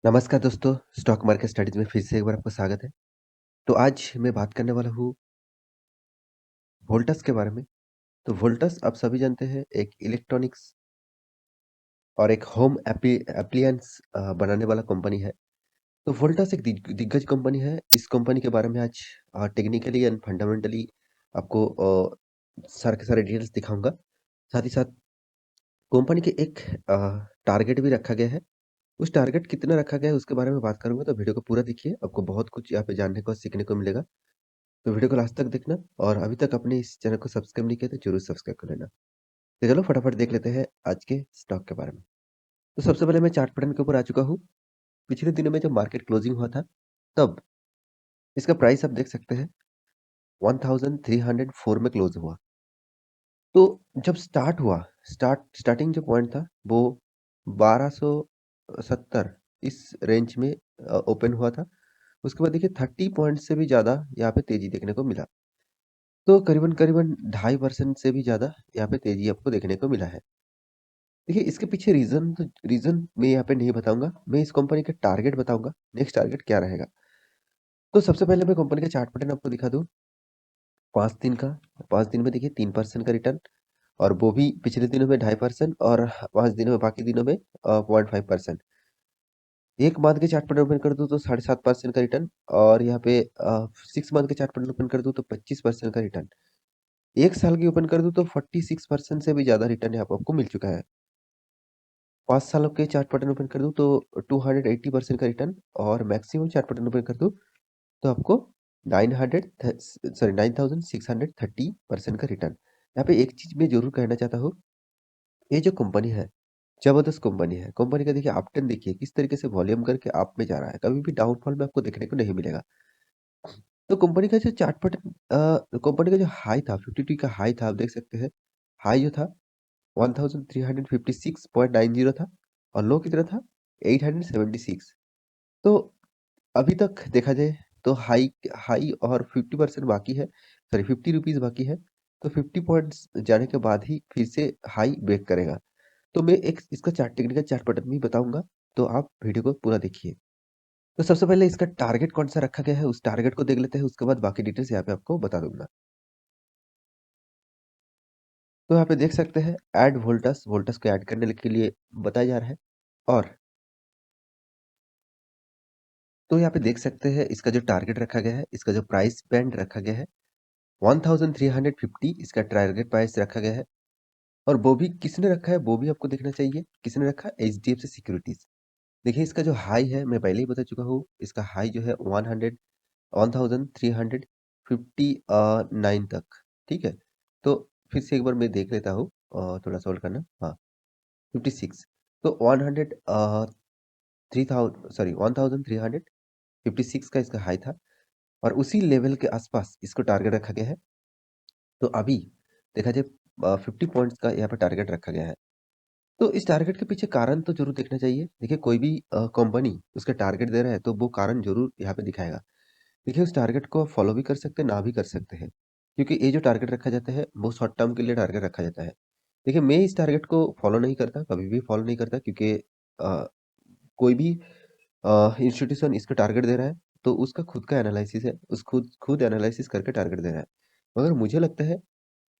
नमस्कार दोस्तों, stock market studies में फिर से एक बार आपका स्वागत है। तो आज मैं बात करने वाला हूँ वोल्टास के बारे में। तो वोल्टास आप सभी जानते हैं एक इलेक्ट्रॉनिक्स और एक होम एप्लियंस बनाने वाला कंपनी है। तो वोल्टास एक दिग्गज कंपनी है। इस कंपनी के बारे में आज टेक्निकली एंड फंडामेंटली आपको सारे के सारे डिटेल्स दिखाऊँगा। साथ ही साथ कंपनी के एक टारगेट भी रखा गया है। उस टारगेट कितना रखा गया है उसके बारे में बात करूँगा, तो वीडियो को पूरा देखिए, आपको बहुत कुछ यहाँ पे जानने को, सीखने को मिलेगा। तो वीडियो को लास्ट तक देखना और अभी तक आपने इस चैनल को सब्सक्राइब नहीं किया तो ज़रूर सब्सक्राइब कर लेना। तो चलो फटाफट देख लेते हैं आज के स्टॉक के बारे में। तो सबसे पहले मैं चार्ट पैटर्न के ऊपर आ चुका हूँ। पिछले दिनों में जब मार्केट क्लोजिंग हुआ था, तब इसका प्राइस आप देख सकते हैं 1304 में क्लोज़ हुआ। तो जब स्टार्टिंग जो पॉइंट था वो 1270 इस रेंज में ओपन हुआ था। उसके बाद देखिए 30 पॉइंट से भी ज़्यादा यहाँ पे तेज़ी देखने को मिला। तो करीबन-करीबन 2.5% से भी ज़्यादा यहाँ पे तेज़ी आपको देखने को मिला है। देखिए इसके पीछे रीज़न मैं यहाँ पे नहीं बताऊँगा, मैं इस कंपनी का टारगेट बताऊँगा, नेक्स्ट टारगेट क्या रहेगा। तो सबसे पहले मैं कंपनी का चार्ट पैटर्न आपको दिखा दूँ 5 दिन का, 5 दिन में देखिए 3% का रिटर्न और वो भी पिछले दिनों में 2.5% और 5 दिनों में बाकी दिनों में 0.5%। 1 मंथ के चार्ट पैटर्न ओपन कर दूँ तो 7.5% का रिटर्न और यहाँ पे 6 मंथ के चार्ट पैटर्न ओपन कर दूँ तो 25% का रिटर्न। 1 साल की ओपन कर दूँ तो 46% से भी ज़्यादा रिटर्न यहाँ पे आपको मिल चुका है। 5 सालों के चार्ट पैटर्न ओपन कर दूँ तो 280% का रिटर्न और मैक्सिमम चार्ट पैटर्न ओपन कर दूँ तो आपको 9630% का रिटर्न। यहाँ पे एक चीज़ मैं ज़रूर कहना चाहता हूँ, ये जो कंपनी है, ज़बरदस्त कंपनी है। कंपनी का देखिए अपट्रेंड देखिए किस तरीके से वॉल्यूम करके अप में जा रहा है, कभी भी डाउनफॉल में आपको देखने को नहीं मिलेगा। तो कंपनी का जो चार्ट पैटर्न कंपनी का जो हाई था 52 का हाई था, आप देख सकते हैं। हाई जो था 1356.90 था और लो कितना था 876। तो अभी तक देखा जाए तो हाई हाई और 50% बाकी है, सॉरी 50 रुपीज़ बाकी है। तो 50 पॉइंट्स जाने के बाद ही फिर से हाई ब्रेक करेगा। तो मैं एक इसका टेक्निकल चार्ट पैटर्न भी बताऊँगा, तो आप वीडियो को पूरा देखिए। तो सबसे पहले इसका टारगेट कौन-सा रखा गया है, उस टारगेट को देख लेते हैं, उसके बाद बाकी डिटेल्स यहाँ पे आपको बता दूँगा। तो यहाँ पे देख सकते हैं ऐड वोल्टास, वोल्टास को ऐड करने के लिए बताया जा रहा है और तो यहाँ पे देख सकते हैं इसका जो टारगेट रखा गया है, इसका जो प्राइस बैंड रखा गया है 1350 इसका टारगेट प्राइस रखा गया है और वो भी किसने रखा है वो भी आपको देखना चाहिए। किसने रखा है? HDFC securities. देखिए इसका जो हाई है मैं पहले ही बता चुका हूँ, इसका हाई जो है 1359 तक, ठीक है? तो फिर से एक बार मैं देख लेता हूँ थोड़ा सॉल्व करना। हाँ, 56 तो 1356 का इसका हाई था और उसी लेवल के आसपास इसको टारगेट रखा गया है। तो अभी देखा जाए 50 पॉइंट्स का यहाँ पे टारगेट रखा गया है। तो इस टारगेट के पीछे कारण तो ज़रूर देखना चाहिए। देखिए कोई भी कंपनी उसका टारगेट दे रहा है तो वो कारण ज़रूर यहाँ पे दिखाएगा। देखिए उस टारगेट को आप फॉलो भी कर सकते हैं, ना भी कर सकते हैं। क्योंकि ये जो टारगेट रखा जाता है वो शॉर्ट टर्म के लिए टारगेट रखा जाता है। देखिए मैं इस टारगेट को फॉलो नहीं करता, कभी भी फॉलो नहीं करता क्योंकि कोई भी इंस्टीट्यूशन इसका टारगेट दे रहा है, तो उसका खुद का एनालिसिस है, उस खुद एनालिसिस करके टारगेट दे रहा है। मगर मुझे लगता है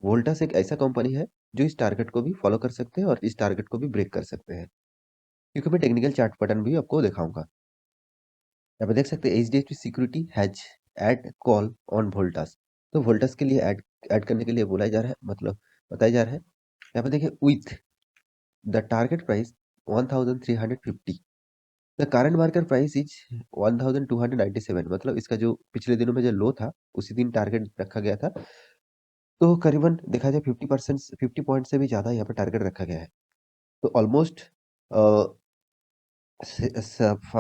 वोल्टास एक ऐसा कंपनी है, जो इस टारगेट को भी फॉलो कर सकते हैं और इस टारगेट को भी ब्रेक कर सकते हैं। क्योंकि मैं टेक्निकल चार्ट पैटर्न भी आपको दिखाऊँगा। यहाँ पे देख सकते हैं HDFC security has add call on Voltas. तो वोल्टास के लिए ऐड करने के लिए बोला जा रहा है, मतलब बताया जा रहा है। यहाँ पे देखिए with the target price 1350, the current market price is 1297, मतलब इसका जो पिछले दिनों में जो लो था, उसी दिन टारगेट रखा गया था। तो करीबन देखा जाए 50 पॉइंट से भी ज़्यादा यहाँ पे टारगेट रखा गया है। तो ऑलमोस्ट अ, स स फ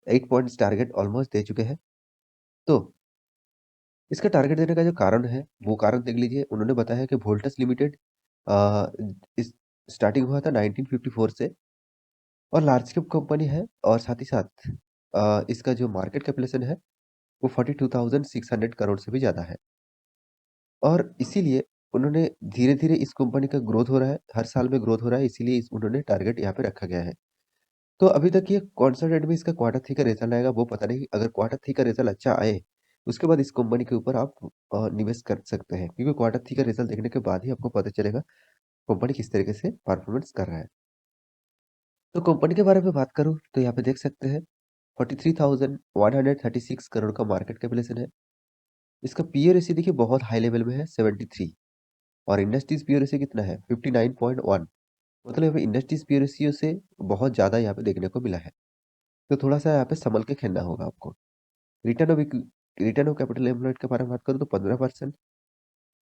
8 पॉइंट्स टारगेट ऑलमोस्ट दे चुके हैं। तो इसका टारगेट देने का जो कारण है, वो कारण देख लीजिए। उन्होंने बताया है कि वोल्टास लिमिटेड अ, इस स्टार्टिंग हुआ था 1954 से और लार्ज कैप कंपनी है और साथ ही साथ इसका जो मार्केट कैपिटलाइज़ेशन है, वो 42,600 करोड़ से भी ज़्यादा है। और इसीलिए उन्होंने धीरे-धीरे इस कंपनी का ग्रोथ हो रहा है, हर साल में ग्रोथ हो रहा है, इसीलिए इस उन्होंने टारगेट यहाँ पे रखा गया है। तो अभी तक ये कौन-सा डेट में इसका क्वार्टर 3 का रिज़ल्ट आएगा वो पता नहीं। अगर क्वार्टर 3 का रिज़ल्ट अच्छा आए, उसके बाद इस कंपनी के ऊपर आप निवेश कर सकते हैं। क्योंकि क्वार्टर 3 का रिज़ल्ट देखने के बाद ही आपको पता चलेगा कंपनी किस तरीके से परफ़ॉर्मेंस कर रहा है। तो कंपनी के बारे में बात करूँ तो यहाँ पे देख सकते हैं 43,136 करोड़ का मार्केट कैपिटलाइज़ेशन है। इसका पीई रेशियो देखिए बहुत हाई लेवल में है 73 और इंडस्ट्रीज़ पीई रेशियो कितना है 59.1 मतलब यहाँ पे इंडस्ट्रीज़ पीई रेशियो से बहुत ज़्यादा यहाँ पे देखने को मिला है। तो थोड़ा-सा यहाँ पे सँभल के खेलना होगा आपको। रिटर्न ऑफ कैपिटल एम्प्लॉयड के बारे में बात करूँ तो 15%,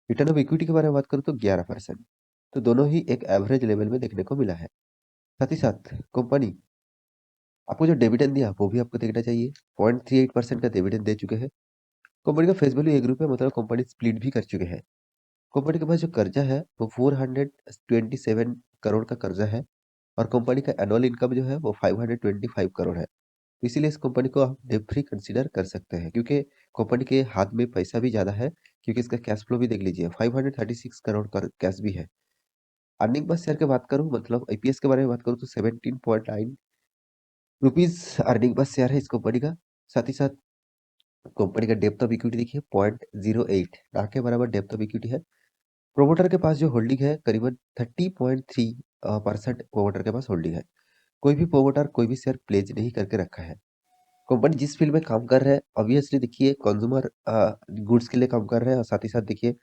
रिटर्न ऑफ इक्विटी के बारे में बात करूँ तो 11%। तो दोनों ही एक एवरेज लेवल में देखने को मिला है। साथ ही साथ कंपनी आपको जो डिविडेंड दिया वो भी आपको देखना चाहिए। 0.38% का डिविडेंड दे चुके हैं। कंपनी का फेस वैल्यू ₹1 मतलब कंपनी स्प्लिट भी कर चुके हैं। कंपनी के पास जो कर्जा है वो 427 करोड़ का कर्जा है और कंपनी का एनुअल इनकम जो है वो 525 करोड़ है। इसीलिए इस कंपनी को आप डेट फ्री कंसीडर कर सकते हैं क्योंकि कंपनी के हाथ में पैसा भी ज़्यादा है क्योंकि इसका कैश फ्लो भी देख लीजिए 536 करोड़ का कैश भी है। अर्निंग पर शेयर की बात करूँ मतलब ईपीएस के बारे में बात करूँ तो 17.9 रुपीज़ अर्निंग पर शेयर है इस कंपनी का। साथ ही साथ कंपनी का डेप्थ ऑफ इक्विटी देखिए 0.08 ना के बराबर डेप्थ ऑफ इक्विटी है। प्रोमोटर के पास जो होल्डिंग है करीबन 30.3 परसेंट प्रोमोटर के पास होल्डिंग है। कोई भी प्रोमोटर कोई भी शेयर प्लेज नहीं करके रखा है। कंपनी जिस फील्ड में काम कर रहा है ऑब्वियसली देखिए कंज्यूमर गुड्स के लिए काम कर रहे हैं और साथ ही साथ देखिए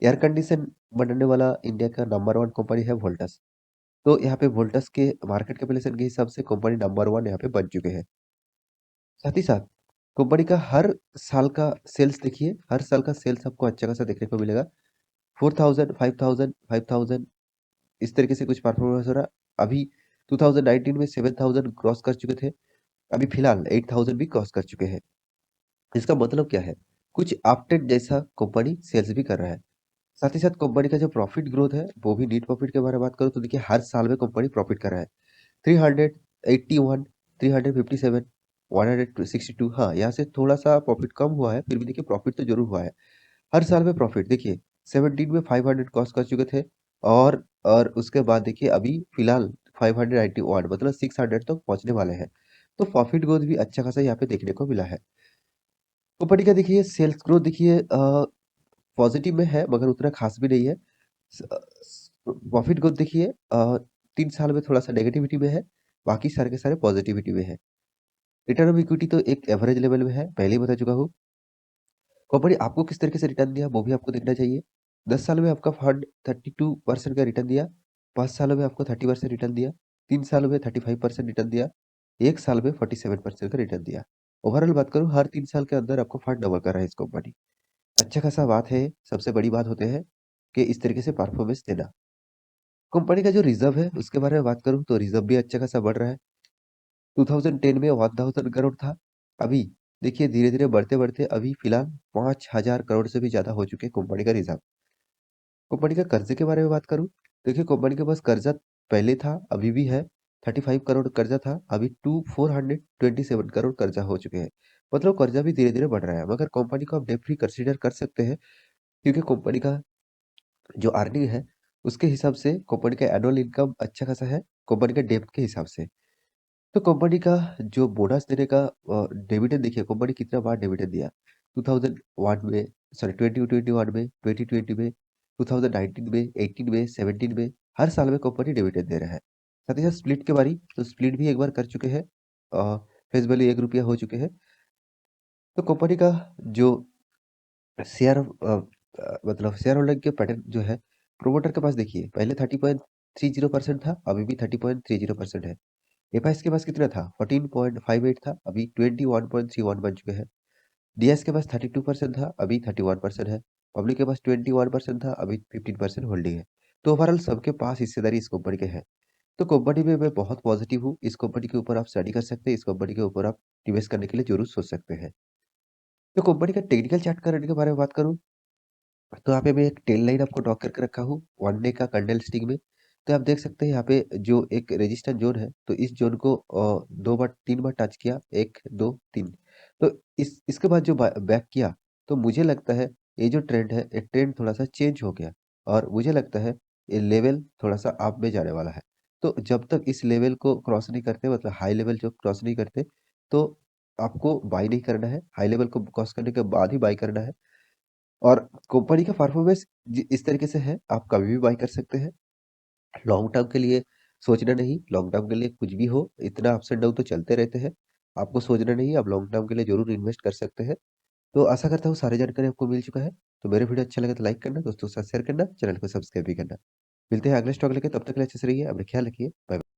एयर कंडीशन बनाने वाला इंडिया का नंबर 1 कंपनी है वोल्टास। तो यहाँ पे वोल्टास के मार्केट कैपिटलाइजेशन के हिसाब से कंपनी नंबर 1 यहाँ पे बन चुके हैं। साथ ही साथ कंपनी का हर साल का सेल्स देखिए, हर साल का सेल्स आपको अच्छा खासा देखने को मिलेगा। 4000, 5000, 5000 इस तरीके से कुछ परफॉर्मेंस हो रहा है। अभी 2019 में 7000 क्रॉस कर चुके थे। अभी फिलहाल 8000 भी क्रॉस कर चुके हैं। इसका मतलब क्या है? कुछ अपटेक जैसा कंपनी सेल्स भी कर रहा है। साथ ही साथ कंपनी का जो प्रॉफिट ग्रोथ है, वो भी नेट प्रॉफिट के बारे में बात करूँ तो देखिए हर साल में कंपनी प्रॉफिट कर रहा है। 381, 357, 162 हाँ, यहाँ से थोड़ा-सा प्रॉफिट कम हुआ है, फिर भी देखिए प्रॉफिट तो ज़रूर हुआ है। हर साल में प्रॉफिट देखिए 17 में 500 क्रॉस कर चुके थे और उसके बाद देखिए अभी फिलहाल 591 मतलब 600 तक पहुँचने वाले हैं। तो प्रॉफिट ग्रोथ भी अच्छा खासा यहाँ पे देखने को मिला है। कंपनी का देखिए सेल्स ग्रोथ देखिए पॉजिटिव में है मगर उतना खास भी नहीं है। प्रॉफिट ग्रोथ देखिए 3 साल में थोड़ा-सा नेगेटिविटी में है, बाकी सारे के सारे पॉजिटिविटी में है। रिटर्न ऑफ इक्विटी तो एक एवरेज लेवल में है, पहले ही बता चुका हूँ। कंपनी आपको किस तरीके से रिटर्न दिया वो भी आपको देखना चाहिए। 10 साल में आपका फंड 32% का रिटर्न दिया, 5 सालों में आपको 30% रिटर्न दिया, 3 सालों में 35% रिटर्न दिया, 1 साल में 47% का रिटर्न दिया। ओवरऑल बात करूँ हर 3 साल के अंदर आपको फंड डबल कर रहा है इस कंपनी। अच्छा खासा बात है, सबसे बड़ी बात होते है कि इस तरीके से परफॉर्मेंस देना। कंपनी का जो रिज़र्व है उसके बारे में बात करूँ तो रिज़र्व भी अच्छा खासा बढ़ रहा है। 2010 में 1000 करोड़ था, अभी देखिए धीरे-धीरे बढ़ते-बढ़ते अभी फिलहाल 5000 करोड़ से भी ज़्यादा हो चुके हैं कंपनी का रिज़र्व। कंपनी का कर्ज़े के बारे में बात करूँ, देखिए कंपनी के पास कर्ज़ा पहले था, अभी भी है। 35 करोड़ कर्ज़ा था, अभी 427 करोड़ कर्ज़ा हो चुके हैं। मतलब कर्ज़ा भी धीरे-धीरे बढ़ रहा है, मगर कंपनी को आप डेट फ्री कंसीडर कर सकते हैं क्योंकि कंपनी का जो अर्निंग है, उसके हिसाब से कंपनी का एनुअल इनकम अच्छा खासा है, कंपनी का डेब्ट के हिसाब से। तो कंपनी का जो बोनस देने का डिविडेंड देखिए कंपनी कितना बार डिविडेंड दिया। 2001 में सॉरी 2021 में, 2020 में, 2019 में, 18 में, 17 में, हर साल में कंपनी डिविडेंड दे रहा है। साथ ही साथ स्प्लिट की बारी, तो स्प्लिट भी एक बार कर चुके हैं। फेस वैल्यू ₹1 हो चुके हैं। तो कंपनी का जो शेयर मतलब शेयर होल्डर के पैटर्न जो है, प्रोमोटर के पास देखिए पहले 30.30% था, अभी भी 30.30% है। एफआईएस के पास कितना था? 14.58 था, अभी 21.31 बन चुके हैं। डीएस के पास 32% था, अभी 31% है। पब्लिक के पास 21% था, अभी 15% होल्डिंग है। तो ओवरऑल सबके पास हिस्सेदारी इस कंपनी के है। तो कंपनी में मैं बहुत पॉजिटिव हूँ। इस कंपनी के ऊपर आप स्टडी कर सकते हैं, इस कंपनी के ऊपर आप निवेश करने के लिए ज़रूर सोच सकते हैं। तो कंपनी का टेक्निकल चार्ट करंट के बारे में बात करूँ तो यहाँ पे मैं एक टेल लाइन आपको ड्रॉ करके रखा हूँ, 1 डे का कैंडल स्टिक में। तो आप देख सकते हैं यहाँ पे जो एक रेजिस्टेंस ज़ोन है, तो इस ज़ोन को 2 बार 3 बार टच किया, 1, 2, 3। तो इसके बाद जो बैक किया, तो मुझे लगता है ये जो ट्रेंड है, ये ट्रेंड थोड़ा-सा चेंज हो गया और मुझे लगता है ये लेवल थोड़ा-सा अप में जाने वाला है। तो जब तक इस लेवल को क्रॉस नहीं करते मतलब हाई लेवल जो क्रॉस नहीं करते, तो आपको बाय नहीं करना है। हाई लेवल को क्रॉस करने के बाद ही बाय करना है और कंपनी का परफॉर्मेंस इस तरीके से है, आप कभी भी बाय कर सकते हैं। लॉन्ग टर्म के लिए सोचना नहीं, लॉन्ग टर्म के लिए कुछ भी हो, इतना अप्स एंड डाउन तो चलते रहते हैं। आपको सोचना नहीं है, आप लॉन्ग टर्म के लिए ज़रूर इन्वेस्ट कर सकते हैं। तो आशा करता हूँ सारी जानकारी आपको मिल चुका है। तो मेरे वीडियो अच्छा लगे तो लाइक करना, दोस्तों के साथ शेयर करना, चैनल को सब्सक्राइब भी करना। मिलते हैं अगले स्टॉक लेके, तब तक के लिए अच्छे से रहिए, अपना ख्याल रखिए। Bye bye.